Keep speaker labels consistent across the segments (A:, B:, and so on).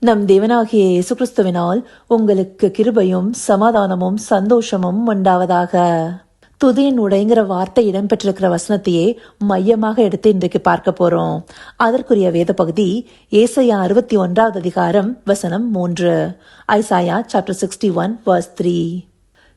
A: நம் தேவனாகிய இயேசு கிறிஸ்துவினால் உங்களுக்கு கிருபையும் சமாதானமும் சந்தோஷமும் உண்டாவதாக. துதியின் உடைங்கிற வார்த்தை இடம்பெற்றிருக்கிற வசனத்தையே மையமாக எடுத்து இன்றைக்கு பார்க்க போறோம். அதற்குரிய வேத பகுதி ஏசாயா 61 அதிகாரம் வசனம் 3. Isaiah chapter 61 verse 3.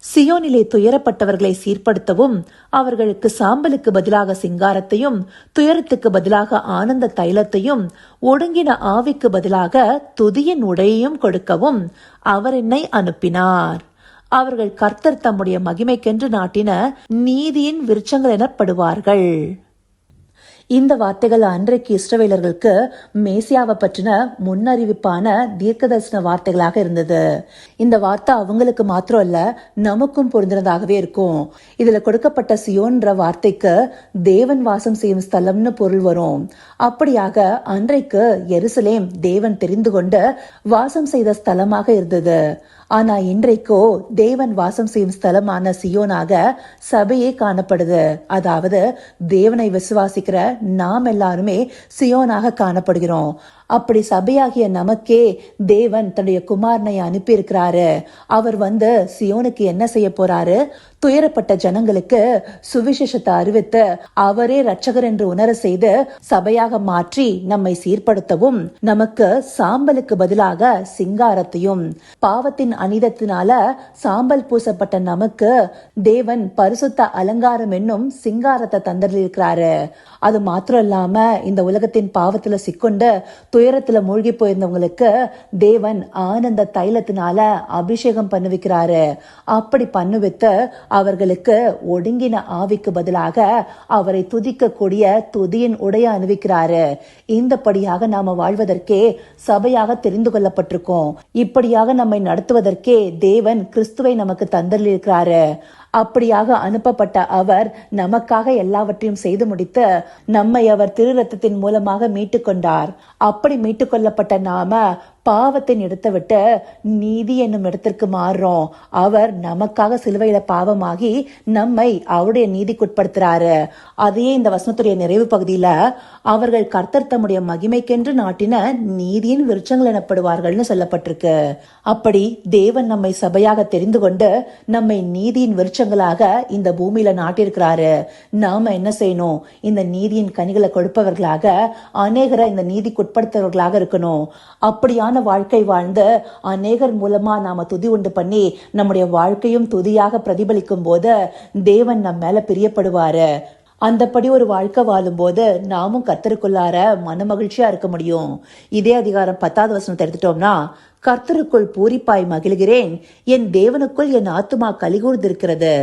A: சியோனிலே துயரப்பட்டவர்களை சீர்படுத்தவும், அவர்களுக்கு சாம்பலுக்கு பதிலாக சிங்காரத்தையும், துயரத்துக்கு பதிலாக ஆனந்த தைலத்தையும், ஒடுங்கின ஆவிக்கு பதிலாக துதியின் உடையையும் கொடுக்கவும் அவர் என்னை அனுப்பினார். அவர்கள் கர்த்தர் தம்முடைய மகிமைக்கென்று நாட்டின நீதியின் விருட்சங்கள் எனப்படுவார்கள். இந்த வார்த்தைகள் அன்றைக்கு இஸ்ரவேலர்களுக்கு மேசியாவை பற்றின முன்னறிவிப்பான தீர்க்கதரிசன வார்த்தைகளாக இருந்தது. இந்த வார்த்தை அவங்களுக்கு மாத்திரம் அல்ல, நமக்கும் பொருந்தினதாகவே இருக்கும். இதுல கொடுக்கப்பட்ட சியோன்ற வார்த்தைக்கு தேவன் வாசம் செய்யும் ஸ்தலம்னு பொருள் வரும். அப்படியாக அன்றைக்கு எருசலேம் தேவன் தெரிந்து கொண்டு வாசம் செய்த ஸ்தலமாக இருந்தது. ஆனா இன்றைக்கோ தேவன் வாசம் செய்யும் ஸ்தலமான சியோனாக சபையே காணப்படுது. அதாவது தேவனை விசுவாசிக்கிற நாம் எல்லாருமே சியோனாக காணப்படுகிறோம். அப்படி சபையாகிய நமக்கே தேவன் தன்னுடைய குமாரனை அனுப்பி இருக்கிறாரு. அவர் வந்து சியோனுக்கு என்ன செய்ய போறாரு? துயரப்பட்ட ஜனங்களுக்கு சுவிசேஷத்தை அறிவித்து அவரே இரட்சகர் என்று உணர செய்து சபையாக மாற்றி நம்மை சீர்படுத்தவும், நமக்கு சாம்பலுக்கு பதிலாக சிங்காரத்தையும், பாவத்தின் அநீதத்தினால சாம்பல் பூசப்பட்ட நமக்கு தேவன் பரிசுத்த அலங்காரம் என்னும் சிங்காரத்தை தந்திருக்கிறாரு. அது மாத்திரம் இல்லாம இந்த உலகத்தின் பாவத்துல சிக்கொண்டு துயரத்துல மூழ்கி போயிருந்தவங்களுக்கு தேவன் ஆனந்த தைலத்தினால அபிஷேகம் பண்ணுவிக்கிறாரு. அப்படி பண்ணுவித்து அவர்களுக்கு ஒடுங்கின ஆவிக்கு பதிலாக அவரை துதிக்க கூடிய துதியின் உடைய அணிவிக்கிறாரு. இந்தபடியாக நாம வாழ்வதற்கே சபையாக தெரிந்து கொள்ளப்பட்டிருக்கோம். இப்படியாக நம்மை நடத்துவதற்கே தேவன் கிறிஸ்துவை நமக்கு தந்தளிருக்கிறாரு. அப்படியாக அனுப்பப்பட்ட அவர் நமக்காக எல்லாவற்றையும் செய்து முடித்து நம்மை அவர் திரு ரத்தத்தின் மூலமாக மீட்டு கொண்டார். அப்படி மீட்டு கொள்ளப்பட்ட நாம பாவத்தின் இடத்தை விட்டு நீதி என்னும் இடத்திற்கு மாறுறோம். அவர் நமக்காக சிலுவையில பாவமாகி நம்மை அவருடைய நீதிக்குட்படுத்துறாரு. அதையே இந்த வசனத்துடைய நிறைவு பகுதியில அவர்கள் கர்த்தர் தம்முடைய மகிமைக்கென்று நாட்டின நீதியின் விருட்சங்கள் எனப்படுவார்கள்னு சொல்லப்பட்டிருக்கு. அப்படி தேவன் நம்மை சபையாக தெரிந்து கொண்டு நம்மை நீதியின் விருட்சங்களாக இந்த பூமியில நாட்டிருக்கிறாரு. நாம என்ன செய்யணும்? இந்த நீதியின் கனிகளை கொடுப்பவர்களாக, அநேகரை இந்த நீதிக்குட்படுத்தவர்களாக இருக்கணும். அப்படியான வாழ்க்கை வாழ்ந்து அநேகர் மூலமா நாம துதி உண்டு பண்ணி நம்முடைய வாழ்க்கையும் துதியாக பிரதிபலிக்கும் போது தேவன் நம்ம மேல பிரியப்படுவாரு. அந்தபடி ஒரு வாழ்க்கை வாழும் போது நாமும் கர்த்தருக்குள்ளார மன மகிழ்ச்சியா இருக்க முடியும். இதே அதிகாரம் 10வது வசனத்தை எடுத்துட்டோம்னா, கர்த்தருக்குள் பூரிப்பாய் மகிழ்கிறேன், என் தேவனுக்குள் என் ஆத்துமா கலிகூர்ந்திருக்கிறது.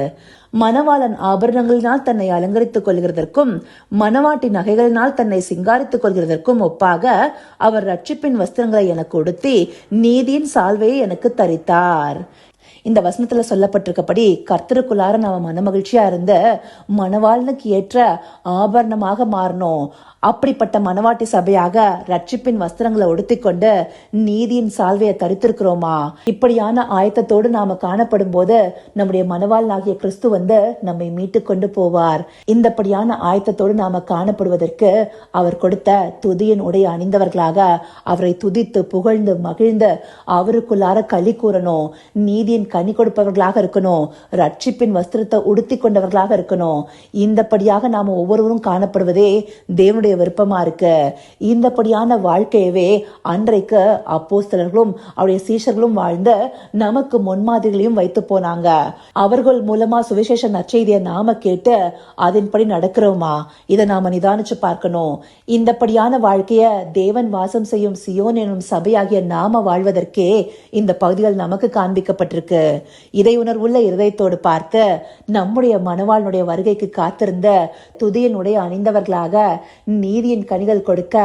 A: மணவாளன் ஆபரணங்களினால் தன்னை அலங்கரித்துக் கொள்கிறதற்கும் மணவாட்டி நகைகளினால் தன்னை சிங்காரித்துக் கொள்கிறதற்கும் ஒப்பாக அவர் ரட்சிப்பின் வஸ்திரங்களை எனக்கு உடுத்தி நீதியின் சால்வையை எனக்கு தரித்தார். இந்த வசனத்துல சொல்லப்பட்டிருக்கப்படி கர்த்தருக்குள்ளார நாம மனமகிழ்ச்சியா இருந்த மணவாளனுக்கு ஏற்ற ஆபரணமாக மாறணும். அப்படிப்பட்ட மணவாட்டி சபையாக ரட்சிப்பின் வஸ்திரங்களை உடுத்திக்கொண்டு நீதியின் சால்வையை தரித்திருக்கிறோமா? இப்படியான ஆயத்தத்தோடு நாம காணப்படும் போது நம்முடைய மணவாளனாகிய கிறிஸ்து வந்து நம்மை மீட்டு கொண்டு போவார். இந்தப்படியான ஆயத்தத்தோடு நாம காணப்படுவதற்கு அவர் கொடுத்த துதியின் உடைய அணிந்தவர்களாக அவரை துதித்து புகழ்ந்து மகிழ்ந்து அவருக்குள்ளார களி கூறணும். நீதியின் கனி கொடுப்பவர்களாக இருக்கணும். ரட்சிப்பின் வஸ்திரத்தை உடுத்தி கொண்டவர்களாக இருக்கணும். இந்தப்படியாக நாம ஒவ்வொருவரும் காணப்படுவதே தேவனுடைய விருப்பமா இருக்கு. இந்தப்படியான வாழ்க்கையவே அன்றைக்கு அப்போஸ்தலர்களும் அவருடைய சீஷர்களும் வாழ்ந்து நமக்கு முன்மாதிரிகளையும் வைத்து போனாங்க. அவர்கள் மூலமா சுவிசேஷ நற்செய்தியை நாம கேட்டு அதன்படி நடக்கிறோமா? இதை நாம நிதானிச்சு பார்க்கணும். இந்தப்படியான வாழ்க்கைய தேவன் வாசம் செய்யும் சியோன் எனும் சபையாகிய நாம வாழ்வதற்கே இந்த பகுதிகள் நமக்கு காண்பிக்கப்பட்டிருக்கு. இதை உணர்வுள்ள இருதயத்தோடு பார்த்து நம்முடைய மணவாளனுடைய வருகைக்கு காத்திருந்த துதியினுடைய அணிந்தவர்களாக நீதியின் கனிகள் கொடுக்க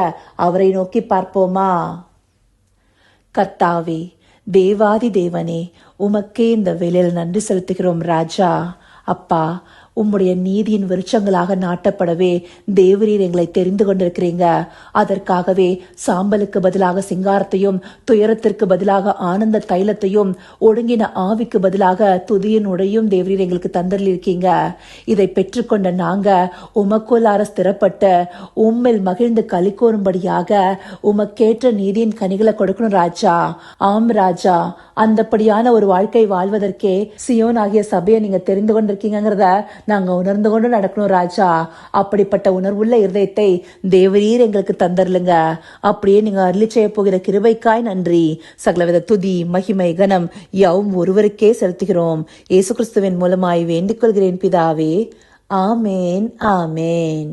A: அவரை நோக்கி பார்ப்போமா? கர்த்தாவே, தேவாதி தேவனே, உமக்கே இந்த வேளையில் நன்றி செலுத்துகிறோம் ராஜா. அப்பா, உம்முடைய நீதியின் விருட்சங்களாக நாட்டப்படவே தேவரீர் எங்களை தெரிந்து கொண்டிருக்கிறீங்க. அதற்காகவே சாம்பலுக்கு பதிலாக சிங்காரத்தையும், துயரத்திற்கு பதிலாக ஆனந்த தைலத்தையும், ஒடுங்கின ஆவிக்கு பதிலாக துதியின் உடையும் தேவரீர் எங்களுக்கு தந்தரிருக்கீங்க. இதை பெற்றுக்கொண்ட நாங்க உமக்குள்ளார ஸ்திரப்பட்டு உம்மில் மகிழ்ந்து களி கூறும்படியாக உமக்கேற்ற நீதியின் கனிகளை கொடுக்கணும் ராஜா. ஆம் ராஜா, அந்தப்படியான ஒரு வாழ்க்கை வாழ்வதற்கே சியோன் ஆகிய சபையை நீங்க தெரிந்து கொண்டிருக்கீங்கிறத நாங்க உணர்ந்து கொண்டு நடக்கணும் ராஜா. அப்படிப்பட்ட உணர்வுள்ள இருதயத்தை தேவரீர் எங்களுக்கு தந்தரலுங்க. அப்படியே நீங்க அருளி செய்ய போகிற கிருபைக்காய் நன்றி. சகலவித துதி, மகிமை, கனம் யாவும் ஒருவருக்கே செலுத்துகிறோம். இயேசு கிறிஸ்துவின் மூலமாய் வேண்டிக் கொள்கிறேன் பிதாவே. ஆமேன், ஆமேன்.